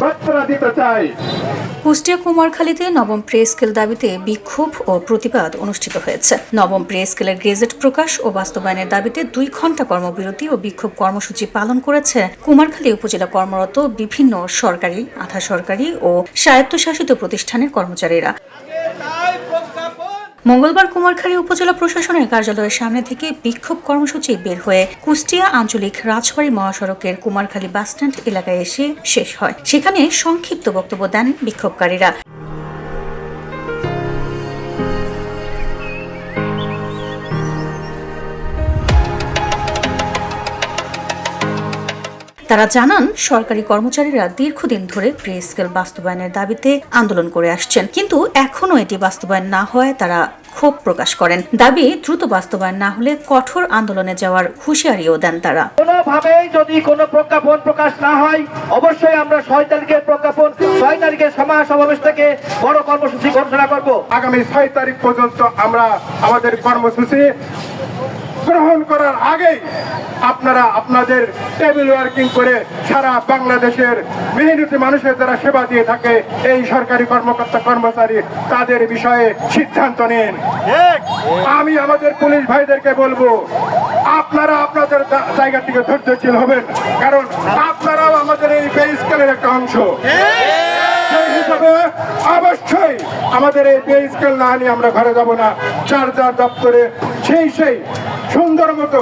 বার্তা দিতে চাই। কুষ্টিয়া কুমারখালীতে নবম পে স্কেল দাবিতে বিক্ষোভ ও প্রতিবাদ অনুষ্ঠিত হয়েছে। নবম পে স্কেলের গেজেট প্রকাশ ও বাস্তবায়নের দাবিতে 2 ঘণ্টা কর্মবিরতি ও বিক্ষোভ কর্মসূচি পালন করেছে কুমারখালী উপজেলা কর্মরত বিভিন্ন সরকারি, আধা সরকারি ও স্বায়ত্তশাসিত প্রতিষ্ঠানের কর্মচারীরা। মঙ্গলবার কুমারখালী উপজেলা প্রশাসনের কার্যালয়ের সামনে থেকে বিক্ষোভ কর্মসূচি বের হয়ে কুষ্টিয়া আঞ্চলিক রাজবাড়ী মহাসড়কের কুমারখালী বাসস্ট্যান্ড এলাকায় এসে শেষ হয়। সেখানে সংক্ষিপ্ত বক্তব্য দেন বিক্ষোভকারীরা। তারা জানান, সরকারি কর্মচারীরা দীর্ঘদিন ধরে পে স্কেল বাস্তবায়নের দাবিতে আন্দোলন করে আসছেন, কিন্তু এখনো এটি বাস্তবায়ন না হওয়ায় তারা ক্ষোভ প্রকাশ করেন। দাবি দ্রুত বাস্তবায়ন না হলে কঠোর আন্দোলনে যাওয়ার হুঁশিয়ারিও দেন তারা। কোনোভাবেই যদি কোনো প্রজ্ঞাপন প্রকাশ না হয়, অবশ্যই আমরা 6 তারিখের প্রজ্ঞাপন, 6 তারিখের সমাবেশ থেকে বড় কর্মসূচি ঘোষণা করব। আগামী 6 তারিখ পর্যন্ত আমরা আমাদের কর্মসূচি গ্রহণ করার আগেই আপনারা আপনাদের টেবিল ওয়ার্কিং করে সারা বাংলাদেশের মেহনতি মানুষের যারা সেবা দিয়ে থাকে এই সরকারি কর্মকর্তা কর্মচারী তাদের বিষয়ে সিদ্ধান্ত নিন। আমি আমাদের পুলিশ ভাইদেরকে বলবো, আপনারা আপনাদের জায়গা থেকে ধৈর্যশীল হবেন, কারণ আপনারাও আমাদের এই পে স্কেলের একটা অংশ। সেই হিসাবে অবশ্যই আমাদের এই পে স্কেল না নিয়ে আমরা ঘরে যাব না। যার যার দপ্তরে সেই সুন্দর মতো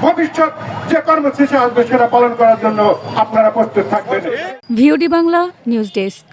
ভবিষ্যৎ যে কর্মসূচি আসবে সেটা পালন করার জন্য আপনারা প্রস্তুত থাকবেন। VOD Bangla news desk.